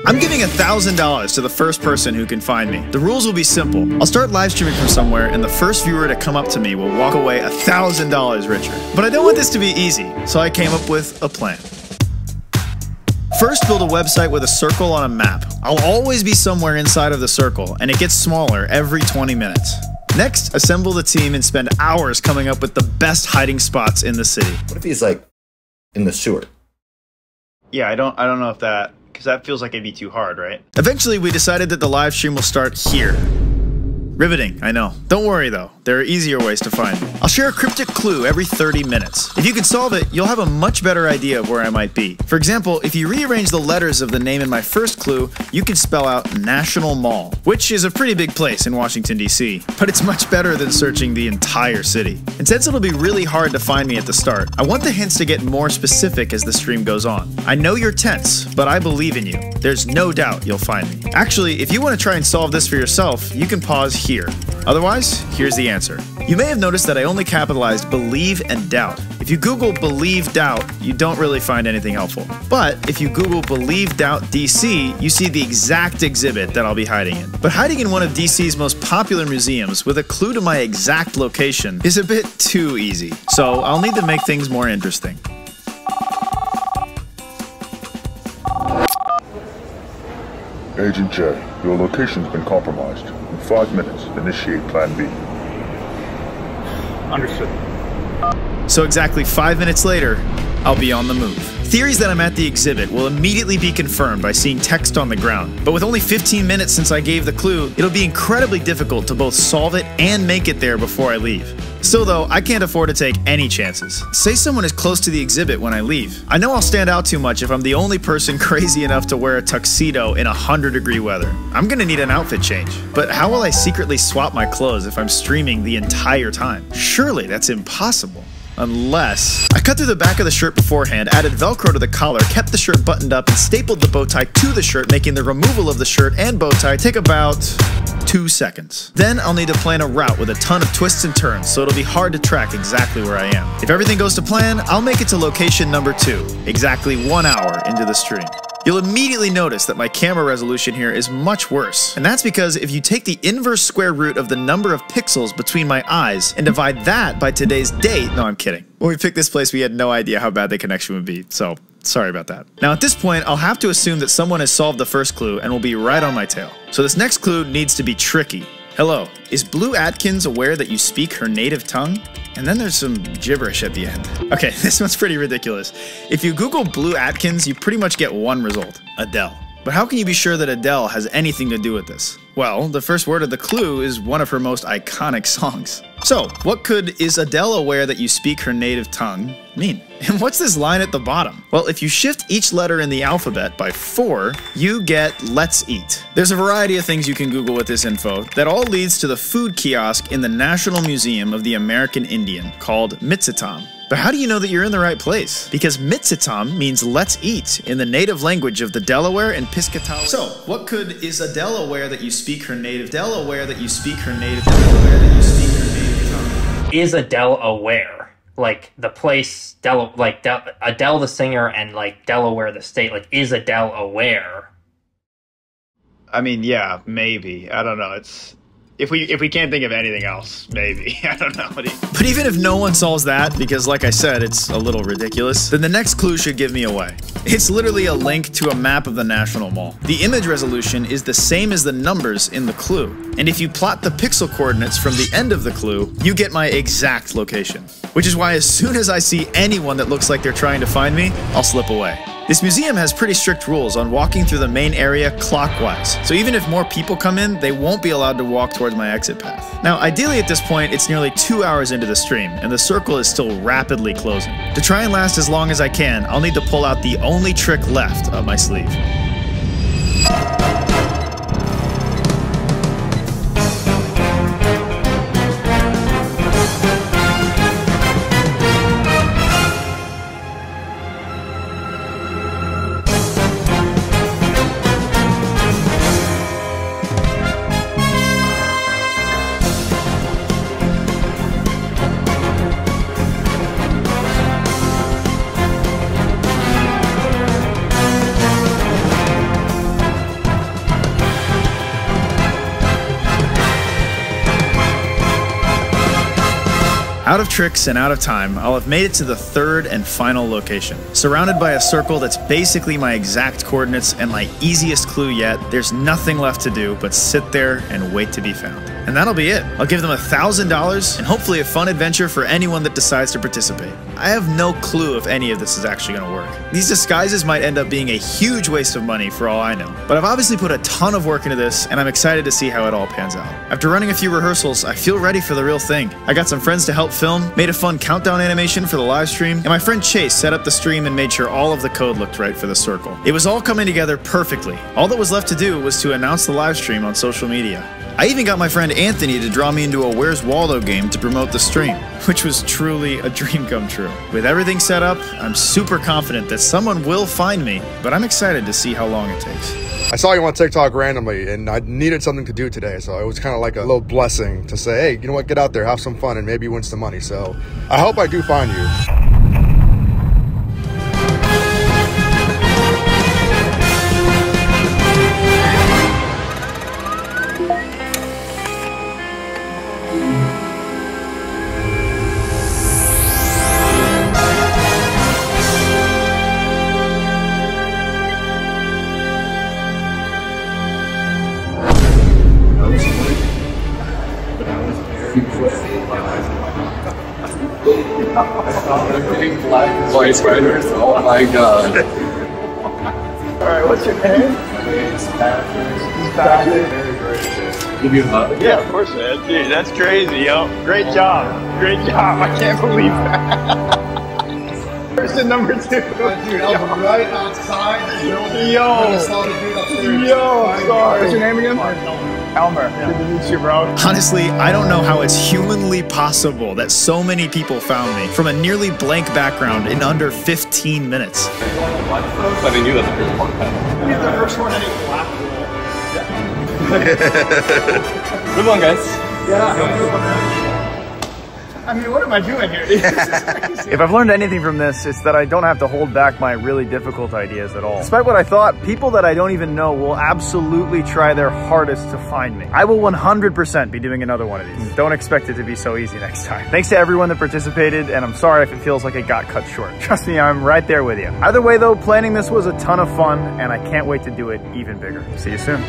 I'm giving $1,000 to the first person who can find me. The rules will be simple. I'll start live streaming from somewhere, and the first viewer to come up to me will walk away $1,000 richer. But I don't want this to be easy, so I came up with a plan. First, build a website with a circle on a map. I'll always be somewhere inside of the circle, and it gets smaller every 20 minutes. Next, assemble the team and spend hours coming up with the best hiding spots in the city. What if he's like in the sewer? Yeah, I don't know if that, because that feels like it'd be too hard, right? Eventually, we decided that the live stream will start here. Riveting, I know. Don't worry though, there are easier ways to find me. I'll share a cryptic clue every 30 minutes. If you can solve it, you'll have a much better idea of where I might be. For example, if you rearrange the letters of the name in my first clue, you can spell out National Mall, which is a pretty big place in Washington, D.C., but it's much better than searching the entire city. And since it'll be really hard to find me at the start, I want the hints to get more specific as the stream goes on. I know you're tense, but I believe in you. There's no doubt you'll find me. Actually, if you want to try and solve this for yourself, you can pause here. Otherwise, here's the answer. You may have noticed that I only capitalized believe and doubt. If you Google believe doubt, you don't really find anything helpful. But if you Google believe doubt DC, you see the exact exhibit that I'll be hiding in. But hiding in one of DC's most popular museums with a clue to my exact location is a bit too easy. So I'll need to make things more interesting. Agent Jay, your location's been compromised. In 5 minutes, initiate Plan B. Understood. So exactly 5 minutes later, I'll be on the move. Theories that I'm at the exhibit will immediately be confirmed by seeing text on the ground. But with only 15 minutes since I gave the clue, it'll be incredibly difficult to both solve it and make it there before I leave. Still though, I can't afford to take any chances. Say someone is close to the exhibit when I leave. I know I'll stand out too much if I'm the only person crazy enough to wear a tuxedo in 100-degree weather. I'm gonna need an outfit change. But how will I secretly swap my clothes if I'm streaming the entire time? Surely that's impossible. Unless I cut through the back of the shirt beforehand, added Velcro to the collar, kept the shirt buttoned up, and stapled the bow tie to the shirt, making the removal of the shirt and bow tie take about 2 seconds. Then I'll need to plan a route with a ton of twists and turns, so it'll be hard to track exactly where I am. If everything goes to plan, I'll make it to location number 2, exactly 1 hour into the stream. You'll immediately notice that my camera resolution here is much worse. And that's because if you take the inverse square root of the number of pixels between my eyes and divide that by today's date, no, I'm kidding. When we picked this place, we had no idea how bad the connection would be, so sorry about that. Now at this point, I'll have to assume that someone has solved the first clue and will be right on my tail. So this next clue needs to be tricky. Hello, is Blue Atkins aware that you speak her native tongue? And then there's some gibberish at the end. Okay, this one's pretty ridiculous. If you Google Blue Atkins, you pretty much get one result, Adele. But how can you be sure that Adele has anything to do with this? Well, the first word of the clue is one of her most iconic songs. So, what could "is Adele aware that you speak her native tongue" mean? And what's this line at the bottom? Well, if you shift each letter in the alphabet by 4, you get "let's eat." There's a variety of things you can Google with this info that all leads to the food kiosk in the National Museum of the American Indian called Mitzitam. But how do you know that you're in the right place? Because Mitzitam means "let's eat" in the native language of the Delaware and Piscataway. So, what could "is Adele aware that you speak her native Delaware that you speak her native Delaware that you speak her native tongue"? Is Adele aware? Like the place, Adele the singer and like Delaware the state, like is Adele aware? I mean, yeah, maybe. I don't know. It's if we can't think of anything else, maybe. I don't know. But even if no one solves that, because like I said, it's a little ridiculous, then the next clue should give me away. It's literally a link to a map of the National Mall. The image resolution is the same as the numbers in the clue. And if you plot the pixel coordinates from the end of the clue, you get my exact location. Which is why as soon as I see anyone that looks like they're trying to find me, I'll slip away. This museum has pretty strict rules on walking through the main area clockwise, so even if more people come in, they won't be allowed to walk towards my exit path. Now, ideally at this point, it's nearly 2 hours into the stream, and the circle is still rapidly closing. To try and last as long as I can, I'll need to pull out the only trick left up my sleeve. Out of tricks and out of time, I'll have made it to the third and final location. Surrounded by a circle that's basically my exact coordinates and my easiest clue yet, there's nothing left to do but sit there and wait to be found. And that'll be it. I'll give them $1,000 and hopefully a fun adventure for anyone that decides to participate. I have no clue if any of this is actually going to work. These disguises might end up being a huge waste of money for all I know. But I've obviously put a ton of work into this, and I'm excited to see how it all pans out. After running a few rehearsals, I feel ready for the real thing. I got some friends to help film, made a fun countdown animation for the live stream, and my friend Chase set up the stream and made sure all of the code looked right for the circle. It was all coming together perfectly. All that was left to do was to announce the live stream on social media. I even got my friend Anthony to draw me into a Where's Waldo game to promote the stream, which was truly a dream come true. With everything set up, I'm super confident that someone will find me, but I'm excited to see how long it takes. I saw you on TikTok randomly, and I needed something to do today, so it was kind of like a little blessing to say, hey, you know what, get out there, have some fun, and maybe win some money. So I hope I do find you. Voice writers, oh my god. Alright, what's your name? It's Patrick. Patrick. Very gracious. Give you a hug? Yeah, of course, man. Dude, that's crazy, yo. Great job. Great job. I can't believe that. Person number 2. Dude, I was right outside the building. Yo. Sorry. What's your name again? Elmer. Good to meet you, bro. Honestly, I don't know how it's humanly possible that so many people found me from a nearly blank background in under 15 minutes. I mean, you have the first one. You're the first one any black Good one, guys. Yeah. I mean, what am I doing here? This is crazy. If I've learned anything from this, it's that I don't have to hold back my really difficult ideas at all. Despite what I thought, people that I don't even know will absolutely try their hardest to find me. I will 100% be doing another one of these. Don't expect it to be so easy next time. Thanks to everyone that participated, and I'm sorry if it feels like it got cut short. Trust me, I'm right there with you. Either way though, planning this was a ton of fun, and I can't wait to do it even bigger. See you soon.